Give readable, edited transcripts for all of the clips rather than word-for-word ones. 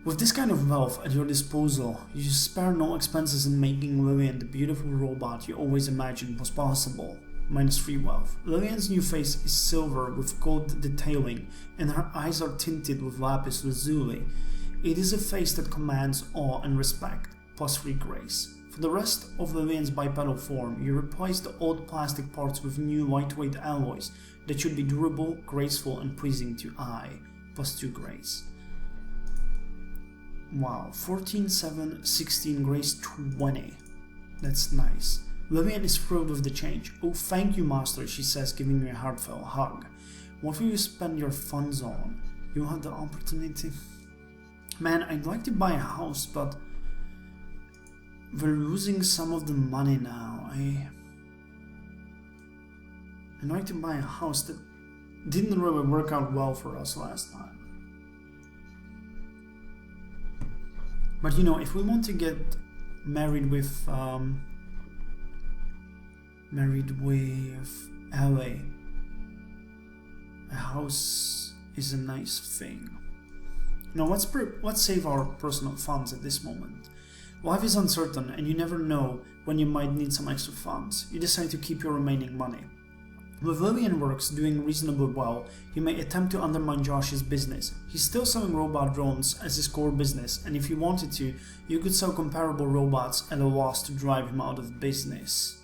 With this kind of wealth at your disposal, you spare no expenses in making Lillian the beautiful robot you always imagined was possible. -3 wealth. Lillian's new face is silver with gold detailing, and her eyes are tinted with lapis lazuli. It is a face that commands awe and respect, +3 grace. For the rest of Lillian's bipedal form, you replace the old plastic parts with new lightweight alloys that should be durable, graceful, and pleasing to eye, +2 grace. Wow, 14, 7, 16 grace, 20. That's nice. Lillian is thrilled with the change. Oh, thank you, Master, she says, giving you a heartfelt hug. What will you spend your funds on? You'll have the opportunity. Man, I'd like to buy a house, but we're losing some of the money now. I'd like to buy a house that didn't really work out well for us last time. But you know, if we want to get married with LA, a house is a nice thing. Now let's save our personal funds at this moment. Life is uncertain and you never know when you might need some extra funds. You decide to keep your remaining money. With Lillian Works doing reasonably well, you may attempt to undermine Josh's business. He's still selling robot drones as his core business, and if you wanted to, you could sell comparable robots at a loss to drive him out of business.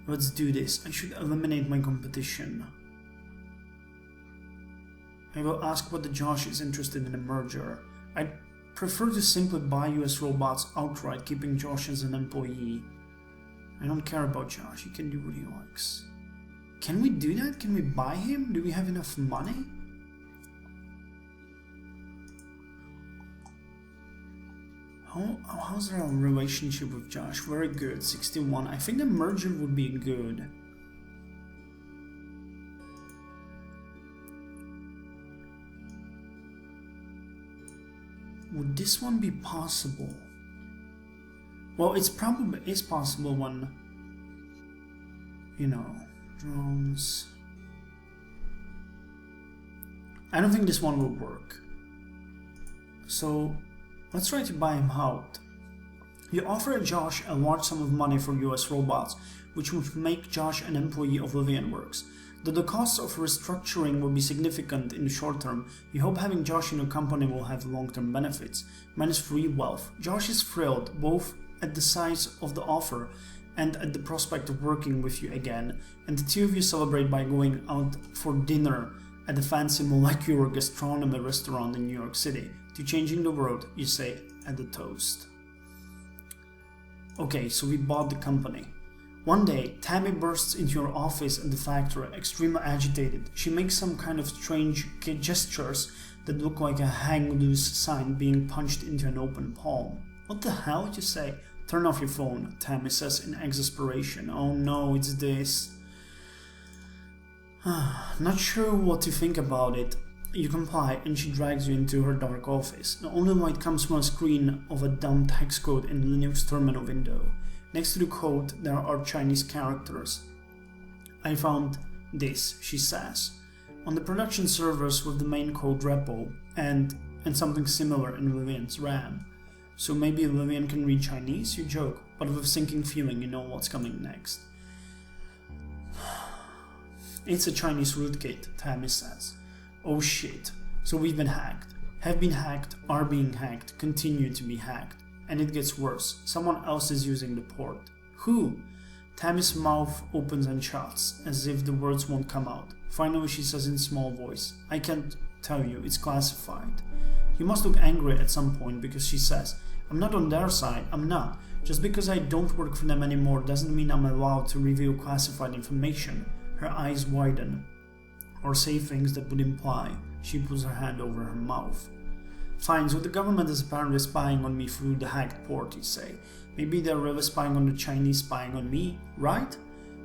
Let's do this. I should eliminate my competition. I will ask whether Josh is interested in a merger. I'd prefer to simply buy US robots outright, keeping Josh as an employee. I don't care about Josh, he can do what he likes. Can we do that? Can we buy him? Do we have enough money? How's our relationship with Josh? Very good, 61. I think the merger would be good. Would this one be possible? Well, it's probably possible when, you know, drones. I don't think this one will work. So let's try to buy him out. You offer Josh a large sum of money for US robots, which would make Josh an employee of Lillian Works. Though the costs of restructuring will be significant in the short term, you hope having Josh in your company will have long-term benefits. -3 wealth. Josh is thrilled, both at the size of the offer and at the prospect of working with you again, and the two of you celebrate by going out for dinner at a fancy molecular gastronomy restaurant in New York City. To changing the world, you say at the toast. Okay, so we bought the company. One day, Tammy bursts into your office at the factory, extremely agitated. She makes some kind of strange gestures that look like a hang loose sign being punched into an open palm. What the hell, you say? Turn off your phone, Tammy says in exasperation. Oh no, it's this. Not sure what to think about it. You comply and she drags you into her dark office. The only light comes from a screen of a dumb text code in the Linux terminal window. Next to the code there are Chinese characters. I found this, she says, on the production servers with the main code repo and something similar in Lillian's RAM. So maybe Lillian can read Chinese, you joke, but with a sinking feeling you know what's coming next. It's a Chinese rootkit, Tammy says. Oh shit, so we've been hacked. Have been hacked, are being hacked, continue to be hacked. And it gets worse, someone else is using the port. Who? Tammy's mouth opens and shuts, as if the words won't come out. Finally she says in small voice, I can't tell you, it's classified. You must look angry at some point because she says, I'm not on their side, I'm not. Just because I don't work for them anymore doesn't mean I'm allowed to reveal classified information. Her eyes widen, or say things that would imply. She puts her hand over her mouth. Fine, so the government is apparently spying on me through the hacked port, you say. Maybe they're really spying on the Chinese spying on me, right?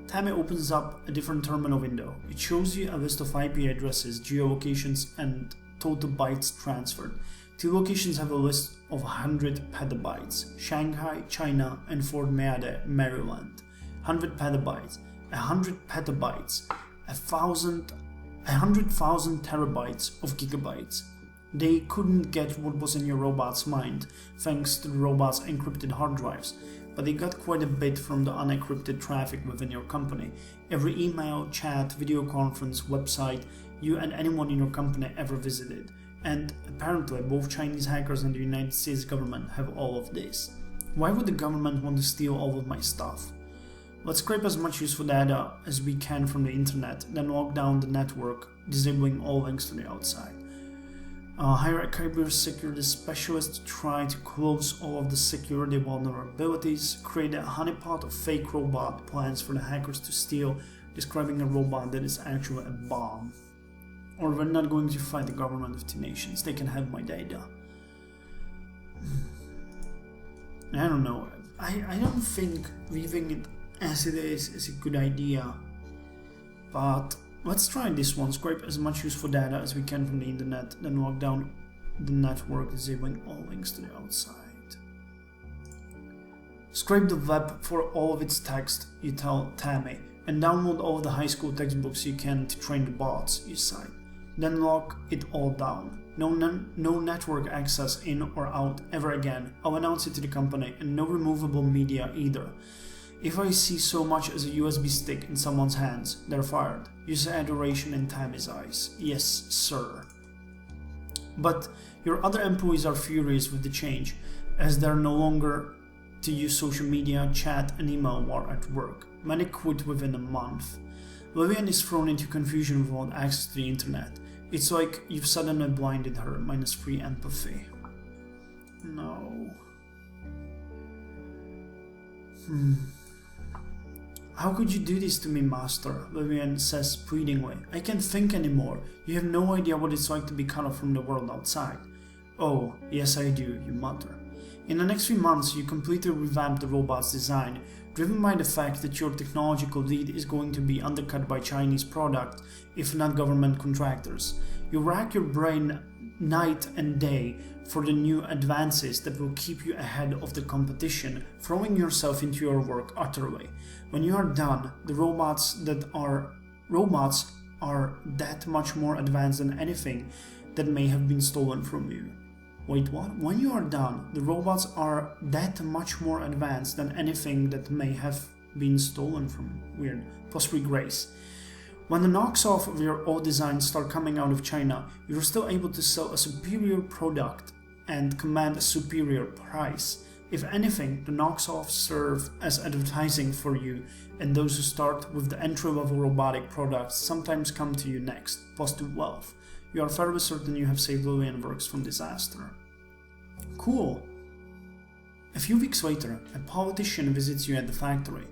Tammy opens up a different terminal window. It shows you a list of IP addresses, geolocations, and total bytes transferred. Two locations have a list of 100 petabytes. Shanghai, China, and Fort Meade, Maryland. 100 petabytes. 100 petabytes. 100,000 terabytes of gigabytes. They couldn't get what was in your robot's mind, thanks to the robot's encrypted hard drives, but they got quite a bit from the unencrypted traffic within your company. Every email, chat, video conference, website you and anyone in your company ever visited. And apparently both Chinese hackers and the United States government have all of this. Why would the government want to steal all of my stuff? Let's scrape as much useful data as we can from the internet, then lock down the network, disabling all links to the outside. Hire a cybersecurity specialist to try to close all of the security vulnerabilities, create a honeypot of fake robot plans for the hackers to steal, describing a robot that is actually a bomb. Or we're not going to fight the government of two nations, they can have my data. I don't know, I don't think leaving it as it is a good idea, but let's try this one. Scrape as much useful data as we can from the internet, then lock down the network, disabling all links to the outside. Scrape the web for all of its text, you tell Tammy, and download all of the high school textbooks you can to train the bots, you cite. Then lock it all down. No network access in or out ever again. I'll announce it to the company, and no removable media either. If I see so much as a USB stick in someone's hands, they're fired. You see adoration in Tammy's eyes. Yes, sir. But your other employees are furious with the change, as they're no longer to use social media, chat and email while at work. Many quit within a month. Vivian is thrown into confusion without access to the internet. It's like you've suddenly blinded her, -3 empathy. No. How could you do this to me, master? Vivian says pleadingly. I can't think anymore. You have no idea what it's like to be cut off from the world outside. Oh, yes I do, you mutter. In the next few months, you completely revamp the robot's design, driven by the fact that your technological lead is going to be undercut by Chinese product, if not government contractors. You rack your brain night and day for the new advances that will keep you ahead of the competition, throwing yourself into your work utterly. When you are done, the robots are that much more advanced than anything that may have been stolen from you. Wait, what? When you are done, the robots are that much more advanced than anything that may have been stolen from you. Weird. Plus grace. When the knocks-off of your old designs start coming out of China, you're still able to sell a superior product and command a superior price. If anything, the knocks-offs serve as advertising for you, and those who start with the entry-level robotic products sometimes come to you next, plus to wealth. You are fairly certain you have saved Lillian Works from disaster. Cool. A few weeks later, a politician visits you at the factory.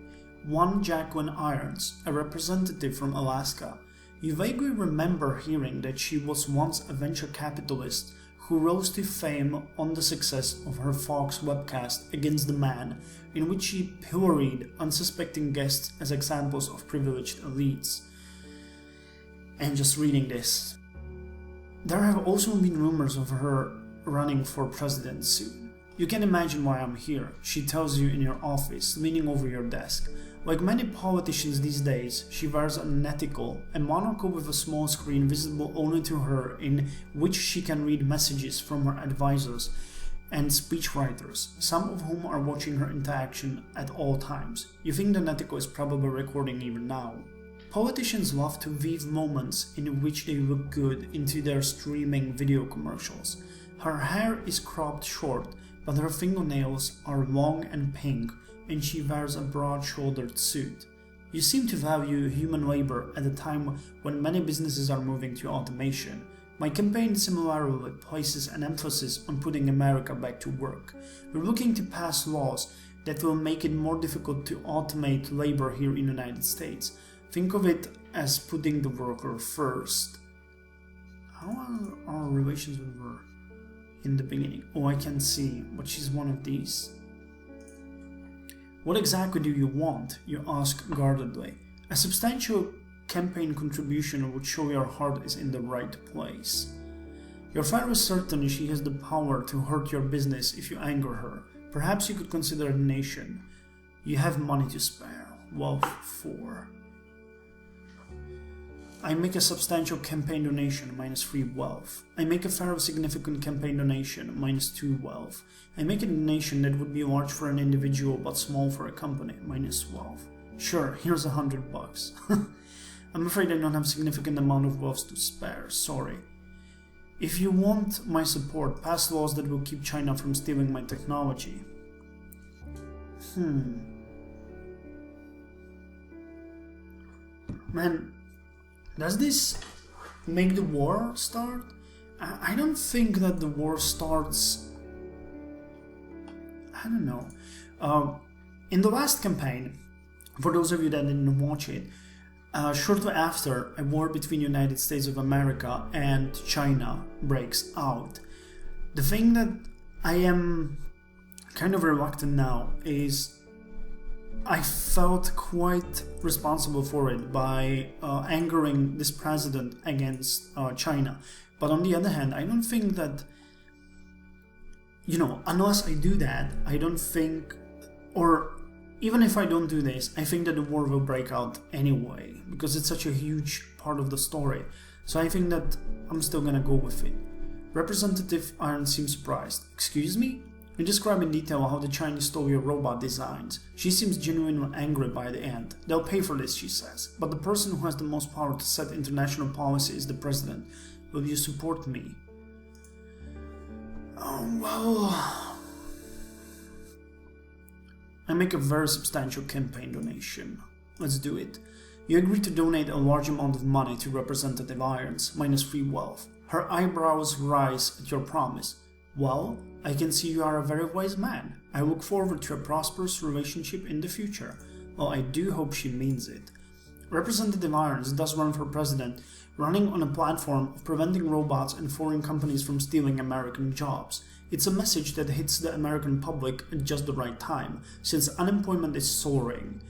One Jacqueline Irons, a representative from Alaska. You vaguely remember hearing that she was once a venture capitalist who rose to fame on the success of her Fox webcast Against the Man, in which she pilloried unsuspecting guests as examples of privileged elites. And just reading this. There have also been rumors of her running for president soon. You can imagine why I'm here, she tells you in your office, leaning over your desk. Like many politicians these days, she wears a monocle with a small screen visible only to her, in which she can read messages from her advisors and speechwriters, some of whom are watching her interaction at all times. You think the neticle is probably recording even now. Politicians love to weave moments in which they look good into their streaming video commercials. Her hair is cropped short, but her fingernails are long and pink, and she wears a broad-shouldered suit. You seem to value human labor at a time when many businesses are moving to automation. My campaign similarly places an emphasis on putting America back to work. We're looking to pass laws that will make it more difficult to automate labor here in the United States. Think of it as putting the worker first. How are our relations with her in the beginning? Oh, I can see, but she's one of these. What exactly do you want? You ask guardedly. A substantial campaign contribution would show your heart is in the right place. You're fairly certain she has the power to hurt your business if you anger her. Perhaps you could consider a donation. You have money to spare. Wealth 4. I make a substantial campaign donation, -3 wealth. I make a fair significant campaign donation, -2 wealth. I make a donation that would be large for an individual but small for a company, -1 wealth. Sure, here's $100. I'm afraid I don't have significant amount of wealth to spare, sorry. If you want my support, pass laws that will keep China from stealing my technology. Man, does this make the war start? I don't think that the war starts... I don't know. In the last campaign, for those of you that didn't watch it, shortly after a war between the United States of America and China breaks out, the thing that I am kind of reluctant now is I felt quite responsible for it by angering this president against China. But on the other hand, I don't think that, unless I do that, I don't think, or even if I don't do this, I think that the war will break out anyway, because it's such a huge part of the story. So I think that I'm still gonna go with it. Representative Iron seems surprised. Excuse me? You describe in detail how the Chinese stole your robot designs. She seems genuinely angry by the end. They'll pay for this, she says. But the person who has the most power to set international policy is the president. Will you support me? Oh, well... I make a very substantial campaign donation. Let's do it. You agree to donate a large amount of money to Representative Irons, -3 wealth. Her eyebrows rise at your promise. Well, I can see you are a very wise man. I look forward to a prosperous relationship in the future. Well, I do hope she means it. Representative Irons does run for president, running on a platform of preventing robots and foreign companies from stealing American jobs. It's a message that hits the American public at just the right time, since unemployment is soaring.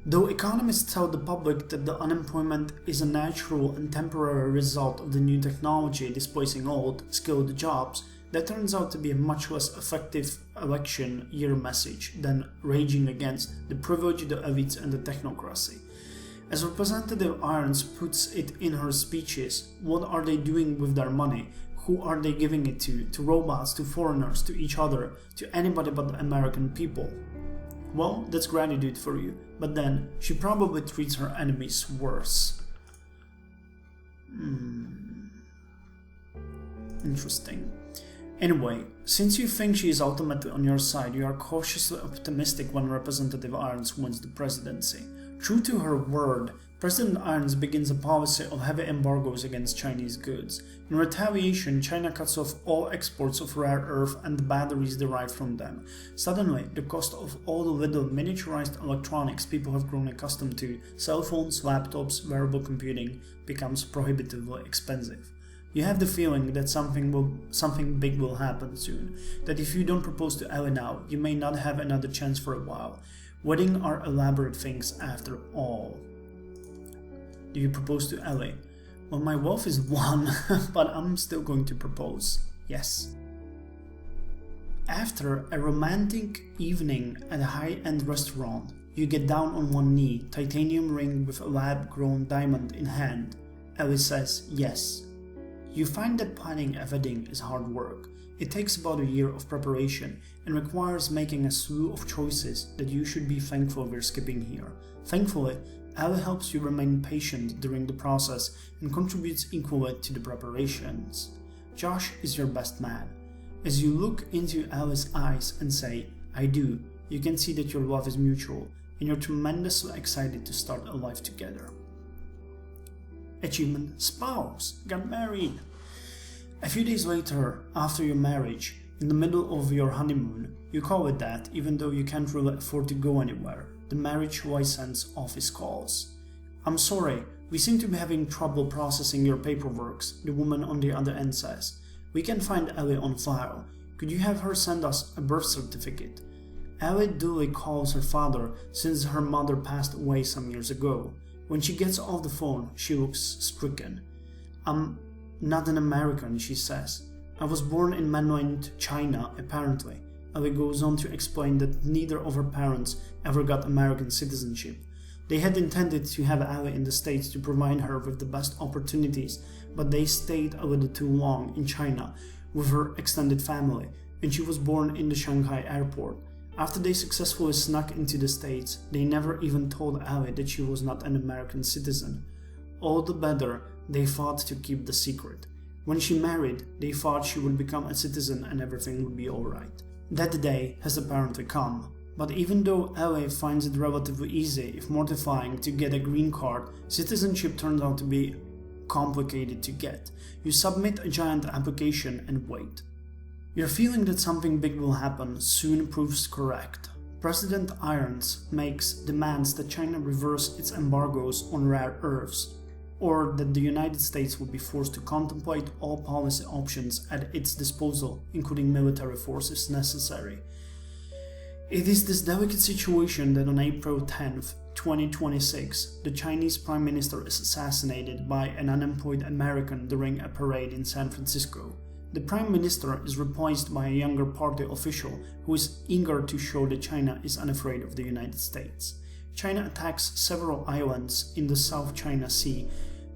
Though economists tell the public that the unemployment is a natural and temporary result of the new technology displacing old, skilled jobs, that turns out to be a much less effective election year message than raging against the privileged, the elites and the technocracy. As Representative Irons puts it in her speeches, what are they doing with their money? Who are they giving it to? To robots, to foreigners, to each other, to anybody but the American people? Well, that's gratitude for you, but then she probably treats her enemies worse. Interesting. Anyway, since you think she is ultimately on your side, you are cautiously optimistic when Representative Irons wins the presidency. True to her word, President Irons begins a policy of heavy embargoes against Chinese goods. In retaliation, China cuts off all exports of rare earth and the batteries derived from them. Suddenly, the cost of all the little miniaturized electronics people have grown accustomed to, cell phones, laptops, wearable computing, becomes prohibitively expensive. You have the feeling that something big will happen soon, that if you don't propose to Ellie now, you may not have another chance for a while. Weddings are elaborate things after all. Do you propose to Ellie? Well, my wealth is 1, but I'm still going to propose. Yes. After a romantic evening at a high-end restaurant, you get down on one knee, titanium ring with a lab-grown diamond in hand. Ellie says yes. You find that planning a wedding is hard work. It takes about a year of preparation and requires making a slew of choices that you should be thankful we're skipping here. Thankfully, Ellie helps you remain patient during the process and contributes equally to the preparations. Josh is your best man. As you look into Ellie's eyes and say, I do, you can see that your love is mutual and you're tremendously excited to start a life together. Achievement Spouse. Got married. A few days later, after your marriage, in the middle of your honeymoon, you call it that even though you can't really afford to go anywhere. The marriage license office calls. I'm sorry, we seem to be having trouble processing your paperwork, the woman on the other end says. We can find Ellie on file. Could you have her send us a birth certificate? Ellie duly calls her father since her mother passed away some years ago. When she gets off the phone, she looks stricken. I'm not an American, she says. I was born in mainland China, apparently. Ellie goes on to explain that neither of her parents ever got American citizenship. They had intended to have Ali in the States to provide her with the best opportunities, but they stayed a little too long in China with her extended family, and she was born in the Shanghai airport. After they successfully snuck into the States, they never even told Ali that she was not an American citizen. All the better, they fought to keep the secret. When she married, they thought she would become a citizen and everything would be alright. That day has apparently come. But even though LA finds it relatively easy, if mortifying, to get a green card, citizenship turns out to be complicated to get. You submit a giant application and wait. Your feeling that something big will happen soon proves correct. President Irons makes demands that China reverse its embargoes on rare earths, or that the United States will be forced to contemplate all policy options at its disposal, including military force if necessary. It is this delicate situation that on April 10th, 2026, the Chinese Prime Minister is assassinated by an unemployed American during a parade in San Francisco. The Prime Minister is replaced by a younger party official who is eager to show that China is unafraid of the United States. China attacks several islands in the South China Sea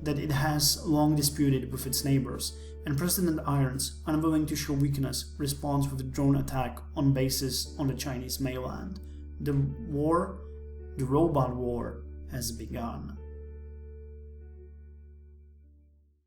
that it has long disputed with its neighbors, and President Irons, unwilling to show weakness, responds with a drone attack on bases on the Chinese mainland. The robot war, has begun.